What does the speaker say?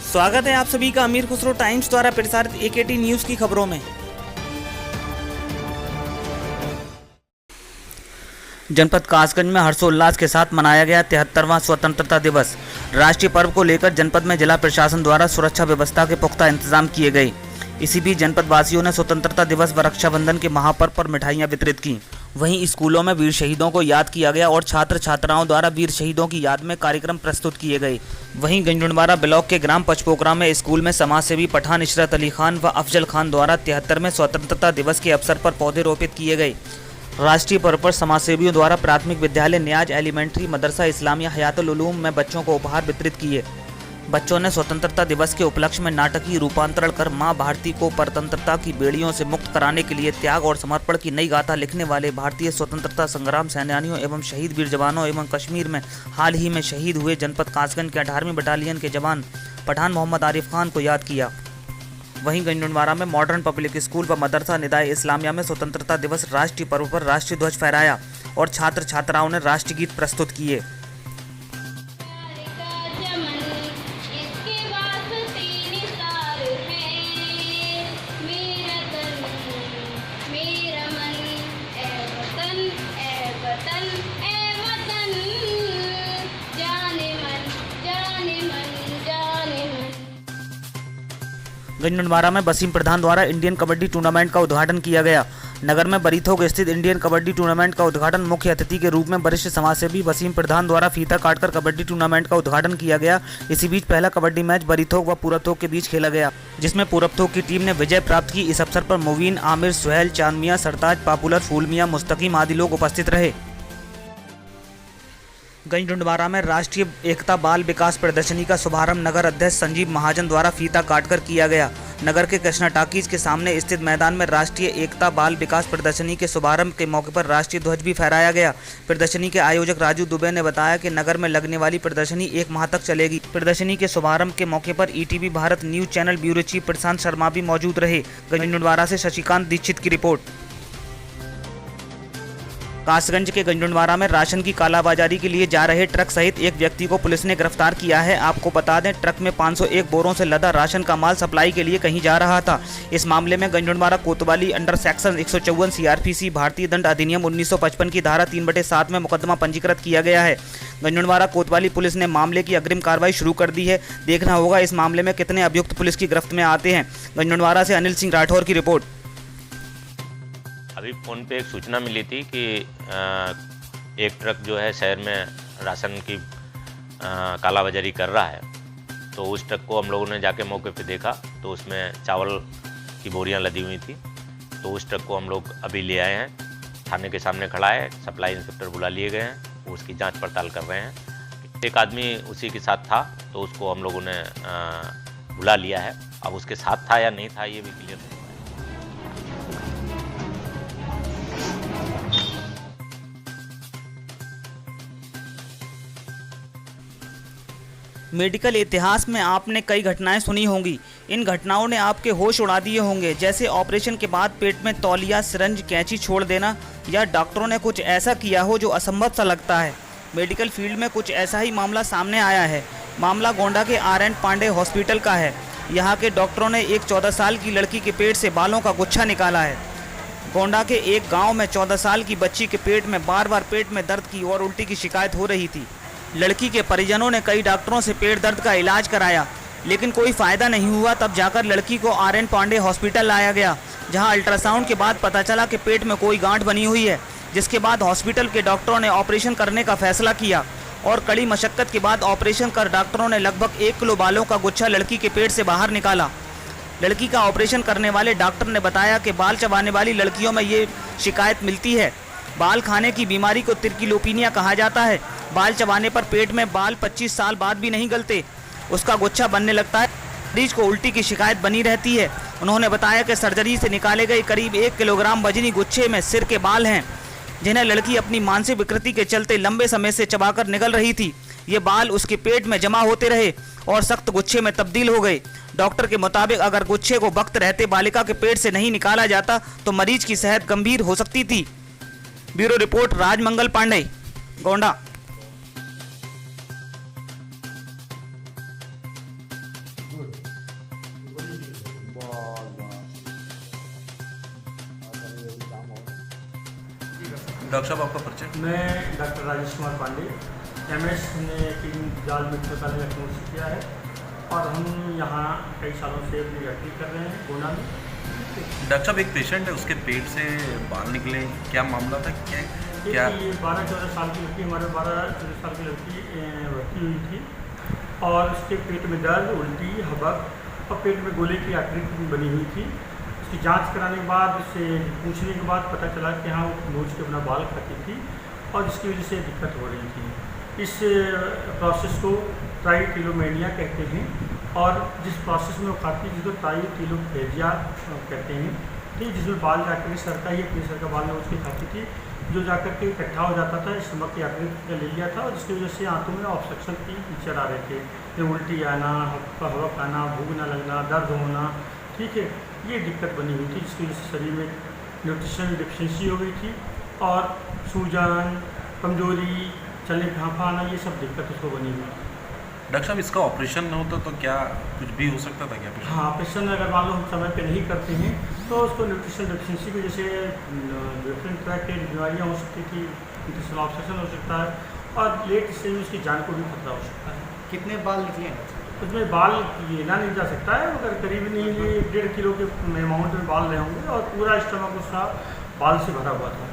स्वागत है आप सभी का अमीर खुसरो टाइम्स द्वारा प्रसारित एकेटी न्यूज की खबरों में। जनपद कासगंज में हर्षोल्लास के साथ मनाया गया 73वां स्वतंत्रता दिवस। राष्ट्रीय पर्व को लेकर जनपद में जिला प्रशासन द्वारा सुरक्षा व्यवस्था के पुख्ता इंतजाम किए गए। इसी बीच जनपद वासियों ने स्वतंत्रता दिवस व रक्षाबंधन के महापर्व पर मिठाइयां वितरित की। वहीं स्कूलों में वीर शहीदों को याद किया गया और छात्र छात्राओं द्वारा वीर शहीदों की याद में कार्यक्रम प्रस्तुत किए गए। वहीं गंजुड़वाड़ा ब्लॉक के ग्राम पचपोकरा में स्कूल में समाजसेवी पठान इशरत अली खान व अफजल खान द्वारा 73वें स्वतंत्रता दिवस के अवसर पर पौधे रोपित किए गए। राष्ट्रीय पर्व पर समाजसेवियों द्वारा प्राथमिक विद्यालय न्याज एलिमेंट्री मदरसा इस्लामिया हयातुल उलूम में बच्चों को उपहार वितरित किए। बच्चों ने स्वतंत्रता दिवस के उपलक्ष्य में नाटकीय रूपांतरण कर मां भारती को परतंत्रता की बेड़ियों से मुक्त कराने के लिए त्याग और समर्पण की नई गाथा लिखने वाले भारतीय स्वतंत्रता संग्राम सेनानियों एवं शहीद वीर जवानों एवं कश्मीर में हाल ही में शहीद हुए जनपद कासगंज के 18वीं बटालियन के जवान पठान मोहम्मद आरिफ खान को याद किया। वहीं गंजुड़वाड़ा में मॉडर्न पब्लिक स्कूल व मदरसा निदाए इस्लामिया में स्वतंत्रता दिवस राष्ट्रीय पर्व पर राष्ट्रीय ध्वज फहराया और छात्र छात्राओं ने राष्ट्रीय गीत प्रस्तुत किए। गंजुड़वाड़ा में वसीम प्रधान द्वारा इंडियन कबड्डी टूर्नामेंट का उद्घाटन किया गया। नगर में बरीथोक स्थित इंडियन कबड्डी टूर्नामेंट का उद्घाटन मुख्य अतिथि के रूप में वरिष्ठ समाजसेवी वसीम प्रधान द्वारा फीता काटकर कबड्डी टूर्नामेंट का उद्घाटन किया गया। इसी बीच पहला कबड्डी मैच बरीथोक व पूरबथोक के बीच खेला गया, जिसमें पूरबथोक की टीम ने विजय प्राप्त की। इस अवसर पर मुबीन, आमिर, सुहेल, चांद मियां, सरताज, पॉपुलर, फूल मियां, मुस्तकीम आदि लोग उपस्थित रहे। गंजुड़वाड़ा में राष्ट्रीय एकता बाल विकास प्रदर्शनी का शुभारंभ नगर अध्यक्ष संजीव महाजन द्वारा फीता काटकर किया गया। नगर के कृष्णा टाकीज के सामने स्थित मैदान में राष्ट्रीय एकता बाल विकास प्रदर्शनी के शुभारंभ के मौके पर राष्ट्रीय ध्वज भी फहराया गया। प्रदर्शनी के आयोजक राजू दुबे ने बताया कि नगर में लगने वाली प्रदर्शनी 1 माह तक चलेगी। प्रदर्शनी के शुभारंभ के मौके पर ETV Bharat news channel bureau chief Prashant Sharma भी मौजूद रहे। गंजुड़वाड़ा से शशिकांत दीक्षित की रिपोर्ट। कासगंज के गंजुड़वाड़ा में राशन की कालाबाजारी के लिए जा रहे ट्रक सहित एक व्यक्ति को पुलिस ने गिरफ्तार किया है। आपको बता दें, ट्रक में 501 बोरों से लदा राशन का माल सप्लाई के लिए कहीं जा रहा था। इस मामले में गंजुड़वाड़ा कोतवाली अंडर सेक्शन 154 सीआरपीसी भारतीय दंड अधिनियम 1955 की धारा 3/7 में मुकदमा पंजीकृत किया गया है। गंजुड़वाड़ा कोतवाली पुलिस ने मामले की अग्रिम कार्रवाई शुरू कर दी है। देखना होगा इस मामले में कितने अभियुक्त पुलिस की गिरफ्त में आते हैं। गंजुड़वाड़ा से अनिल सिंह राठौर की रिपोर्ट। अभी फ़ोन पे एक सूचना मिली थी कि एक ट्रक जो है शहर में राशन की कालाबाजारी कर रहा है। तो उस ट्रक को हम लोगों ने जाके मौके पे देखा तो उसमें चावल की बोरियां लदी हुई थी। तो उस ट्रक को हम लोग अभी ले आए हैं, थाने के सामने खड़ा है, सप्लाई इंस्पेक्टर बुला लिए गए हैं, वो उसकी जांच पड़ताल कर रहे हैं। एक आदमी उसी के साथ था तो उसको हम लोगों ने बुला लिया है। अब उसके साथ था या नहीं था ये भी क्लियर नहीं। मेडिकल इतिहास में आपने कई घटनाएं सुनी होंगी। इन घटनाओं ने आपके होश उड़ा दिए होंगे, जैसे ऑपरेशन के बाद पेट में तौलिया, सिरंज, कैंची छोड़ देना, या डॉक्टरों ने कुछ ऐसा किया हो जो असंभव सा लगता है। मेडिकल फील्ड में कुछ ऐसा ही मामला सामने आया है। मामला गोंडा के RN पांडे हॉस्पिटल का है। यहाँ के डॉक्टरों ने एक 14 साल की लड़की के पेट से बालों का गुच्छा निकाला है। गोंडा के एक गाँव में 14 साल की बच्ची के पेट में बार बार पेट में दर्द की और उल्टी की शिकायत हो रही थी। लड़की के परिजनों ने कई डॉक्टरों से पेट दर्द का इलाज कराया, लेकिन कोई फ़ायदा नहीं हुआ। तब जाकर लड़की को RN पांडे हॉस्पिटल लाया गया, जहां अल्ट्रासाउंड के बाद पता चला कि पेट में कोई गांठ बनी हुई है। जिसके बाद हॉस्पिटल के डॉक्टरों ने ऑपरेशन करने का फैसला किया और कड़ी मशक्क़त के बाद ऑपरेशन कर डॉक्टरों ने लगभग 1 किलो बालों का गुच्छा लड़की के पेट से बाहर निकाला। लड़की का ऑपरेशन करने वाले डॉक्टर ने बताया कि बाल चबाने वाली लड़कियों में ये शिकायत मिलती है। बाल खाने की बीमारी को त्रिकिलोपीनिया कहा जाता है। बाल चबाने पर पेट में बाल 25 साल बाद भी नहीं गलते, उसका गुच्छा बनने लगता है। मरीज को उल्टी की शिकायत बनी रहती है। उन्होंने बताया कि सर्जरी से निकाले गए करीब 1 किलोग्राम वजनी गुच्छे में सिर के बाल हैं, जिन्हें लड़की अपनी मानसिक विकृति के चलते लंबे समय से चबाकर निगल रही थी। ये बाल उसके पेट में जमा होते रहे और सख्त गुच्छे में तब्दील हो गए। डॉक्टर के मुताबिक अगर गुच्छे को वक्त रहते बालिका के पेट से नहीं निकाला जाता तो मरीज की सेहत गंभीर हो सकती थी। Bureau report Rajmangal Pandey, Gonda. Doctor साहब आपका परिचय? मैं डॉक्टर राजेश कुमार पांडे, MS ने जाल मेडिकल कॉलेज लखनऊ से किया है और हम यहाँ कई सालों से अपनी प्रैक्टिस कर रहे हैं गोंडा में। डॉक्टर साहब, एक पेशेंट है, उसके पेट से बाल निकले, क्या मामला था? क्या ये 12-14 साल की लड़की, हमारे 12-14 साल की लड़की भर्ती हुई थी और उसके पेट में दर्द, उल्टी, हबक और पेट में गोले की आकृति बनी हुई थी। उसकी जांच कराने के बाद, उससे पूछने के बाद पता चला कि हाँ, वो नोच के अपना बाल खाती थी और जिसकी वजह से दिक्कत हो रही थी। इस प्रोसेस को ट्राइटिलोमेनिया कहते हैं और जिस प्रोसेस में वो खाती है जिसको ट्राइटिलोफेजिया कहते हैं, ठीक, जिसमें बाल जाकर सर का ही अपने सर का बाल नोच के खाती थी, जो जाकर के इकट्ठा हो जाता था, स्टमक की आकृति ले लिया था और जिसकी वजह से आंतों में ऑब्स्ट्रक्शन की फीचर आ रहे थे, जो उल्टी आना, हवक आना, भूख न लगना, दर्द होना, ठीक है, ये दिक्कत बनी हुई थी, जिसकी वजह से शरीर में न्यूट्रिशन डिफिशिएंसी हो गई थी और सूजन, कमजोरी, चलने हाँफा आना, ये सब दिक्कत उसको बनी हुई थी। डॉक्टर साहब, इसका ऑपरेशन न होता तो क्या कुछ भी हो सकता था क्या? हाँ, ऑपरेशन अगर मान लो हम समय पे नहीं करते हैं तो उसको न्यूट्रिशन डिफिशिएंसी की वजह से डिफरेंट तरह की बीमारियाँ हो सकती थी, न्यूट्रिशनल ऑब्सेशन हो सकता है और लेट स्टेज में उसकी जान को भी खतरा हो सकता है। कितने बाल निकले हैं? उसमें बाल गिना नहीं जा सकता है, मगर करीब नहीं 1.5 किलो के अमाउंट में बाल रहे होंगे और पूरा स्टमक उसका बाल से भरा हुआ था।